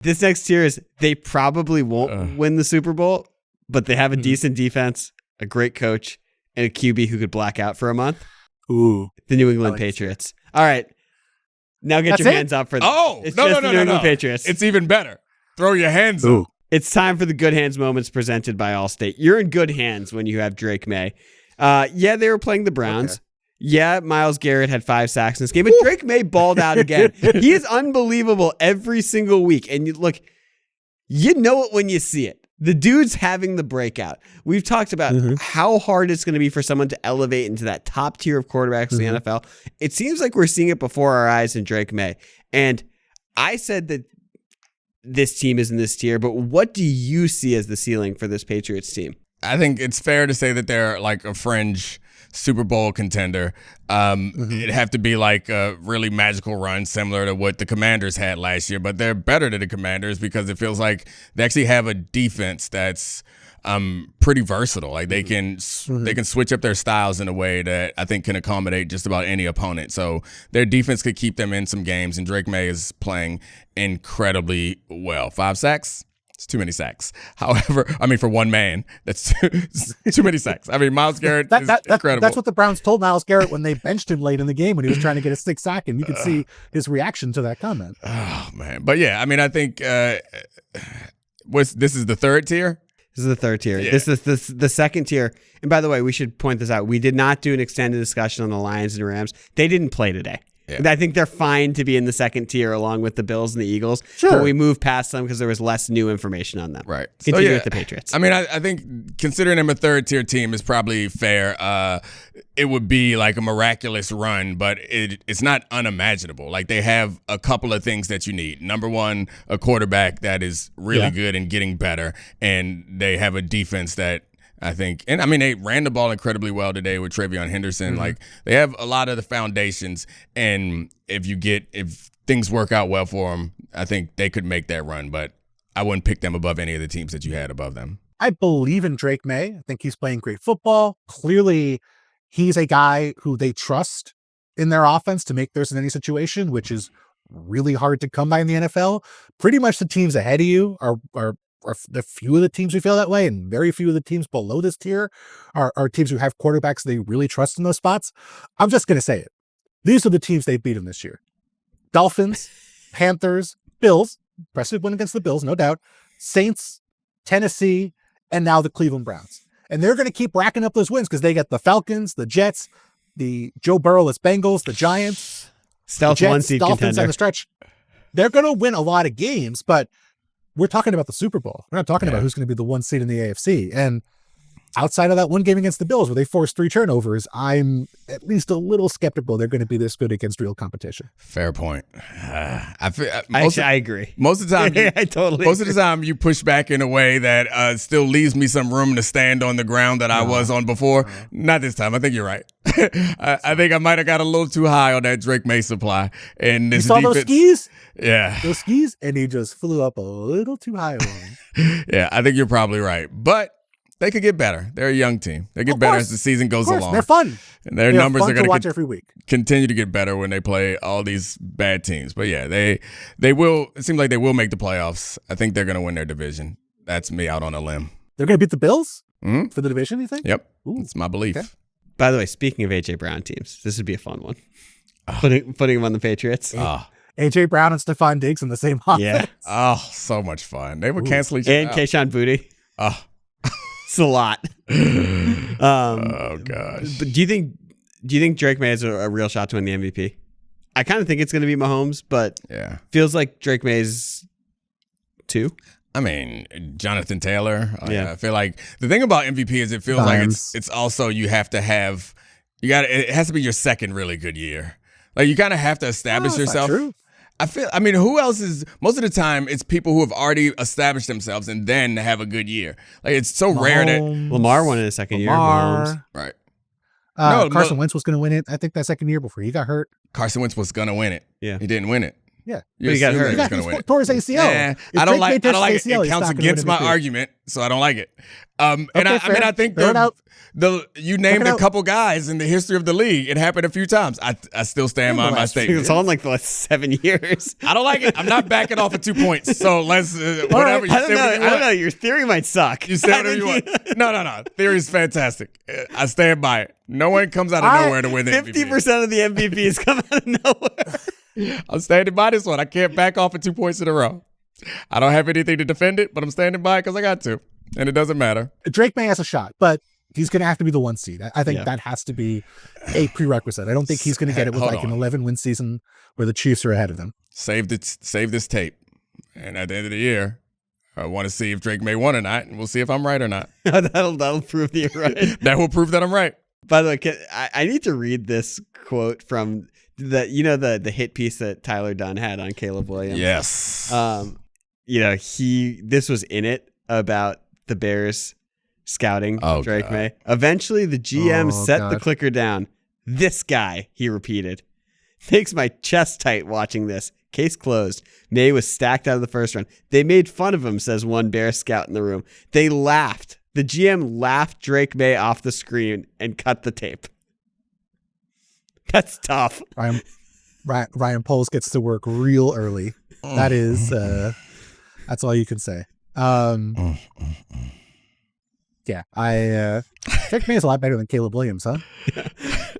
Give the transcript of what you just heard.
This next tier is they probably won't win the Super Bowl, but they have a decent defense, a great coach, and a QB who could black out for a month. Ooh. The New England Patriots. All right. Now get your hands up for the New England Patriots. It's even better. Throw your hands up. It's time for the good hands moments presented by Allstate. You're in good hands when you have Drake May. Yeah, they were playing the Browns. Okay. Yeah, Myles Garrett had 5 sacks in this game, but Drake May balled out again. He is unbelievable every single week. And look, you know it when you see it. The dude's having the breakout. We've talked about how hard it's going to be for someone to elevate into that top tier of quarterbacks in the NFL. It seems like we're seeing it before our eyes in Drake May. And I said that this team is in this tier, but what do you see as the ceiling for this Patriots team? I think it's fair to say that they're like a fringe Super Bowl contender. It'd have to be like a really magical run similar to what the Commanders had last year, but they're better than the Commanders because it feels like they actually have a defense that's pretty versatile. Like they can switch up their styles in a way that I think can accommodate just about any opponent. So their defense could keep them in some games, and Drake May is playing incredibly well. 5 sacks? It's too many sacks. However, I mean, for one man, that's too many sacks. I mean, Myles Garrett is incredible. That's what the Browns told Myles Garrett when they benched him late in the game when he was trying to get a 6th sack, and you could see his reaction to that comment. Oh, man. But, yeah, I mean, I think this is the 3rd tier? This is the 3rd tier. Yeah. This is the 2nd tier. And by the way, we should point this out. We did not do an extended discussion on the Lions and Rams. They didn't play today. Yeah. I think they're fine to be in the 2nd tier along with the Bills and the Eagles. Sure. But we moved past them because there was less new information on them. Right. Continue with the Patriots. I mean, I think considering them a 3rd tier team is probably fair. It would be like a miraculous run, but it's not unimaginable. Like they have a couple of things that you need. Number one, a quarterback that is really good and getting better. And they have a defense that I think, and I mean, they ran the ball incredibly well today with Travion Henderson. Like they have a lot of the foundations, and if things work out well for them, I think they could make that run. But I wouldn't pick them above any of the teams that you had above them. I believe in Drake May. I think he's playing great football. Clearly, he's a guy who they trust in their offense to make theirs in any situation, which is really hard to come by in the NFL. Pretty much the teams ahead of you are the few of the teams who feel that way, and very few of the teams below this tier are teams who have quarterbacks they really trust in those spots. I'm just going to say it. These are the teams they've beaten this year. Dolphins, Panthers, Bills, impressive win against the Bills, no doubt, Saints, Tennessee, and now the Cleveland Browns. And they're going to keep racking up those wins because they get the Falcons, the Jets, the Joe Burrow-less Bengals, the Giants, Stealth the Jets, 1 seed Dolphins contender on the stretch. They're going to win a lot of games, but we're talking about the Super Bowl. We're not talking about who's going to be the 1 seed in the AFC. And outside of that one game against the Bills where they forced 3 turnovers, I'm at least a little skeptical they're going to be this good against real competition. Fair point. I agree. Most of the time, most of the time you push back in a way that still leaves me some room to stand on the ground that I was on before. Not this time. I think you're right. I think I might have got a little too high on that Drake May supply. And this you saw those skis? Yeah. Those skis, and he just flew up a little too high on them. Yeah, I think you're probably right. But they could get better. They're a young team. They get better as the season goes along. They're fun. And their numbers are going to watch every week. Continue to get better when they play all these bad teams. But yeah, they will. It seems like they will make the playoffs. I think they're going to win their division. That's me out on a limb. They're going to beat the Bills for the division, you think? Yep. That's my belief. Okay. By the way, speaking of A.J. Brown teams, this would be a fun one. Putting him on the Patriots. A.J. Brown and Stephon Diggs in the same offense. Yeah. Oh, so much fun. They would cancel each other out. And Kayshon Boutte. Oh. It's a lot. Oh gosh. But do you think Drake May has a real shot to win the MVP? I kind of think it's going to be Mahomes, but feels like Drake May's 2. I mean, Jonathan Taylor. I feel like the thing about MVP is it feels like it's also it has to be your second really good year. Like you kind of have to establish yourself. Not true. I mean, who else is, most of the time, it's people who have already established themselves and then have a good year. Like, it's so rare that. Lamar won in his second year. Mahomes. Right. Carson Wentz was going to win it, I think, that second year before he got hurt. Carson Wentz was going to win it. Yeah. He didn't win it. Yeah. You he got assume hurt. he was going to He win. tore his ACL. Yeah, If I don't Drake like. May I don't like tears it. his ACL, It he's counts not gonna win against my MVP. argument, so I don't like it. And Okay, I mean, I think Fair enough. you named it a out. couple guys in the history of the league. It happened a few times. I still stand by my It's statement. all in like the last 7 years. I don't like it. I'm not backing off of 2 points. So let's whatever you I don't say. know. Whatever you I don't want. know. Your theory might suck. You say whatever you want. No. Theory's fantastic. I stand by it. No one comes out of nowhere to win the MVP. 50% of the MVPs come out of nowhere. I'm standing by this one. I can't back off of 2 points in a row. I don't have anything to defend it, but I'm standing by it because I got to. And it doesn't matter. Drake May has a shot, but he's going to have to be the 1 seed. I think that has to be a prerequisite. I don't think he's going to get it with Hold like an on. 11-win season where the Chiefs are ahead of them. Save this tape. And at the end of the year, I want to see if Drake May won or not, and we'll see if I'm right or not. That'll prove that you're right. That will prove that I'm right. By the way, I need to read this quote from the hit piece that Tyler Dunn had on Caleb Williams. Yes. This was in it about the Bears scouting Drake God. May. Eventually, the GM set the God. clicker down. This guy, he repeated, makes my chest tight watching this. Case closed. May was stacked out of the first round. They made fun of him, says one Bears scout in the room. They laughed. The GM laughed Drake May off the screen and cut the tape. That's tough. Ryan Poles gets to work real early. That is, that's all you can say. Yeah, Drake May is a lot better than Caleb Williams, huh?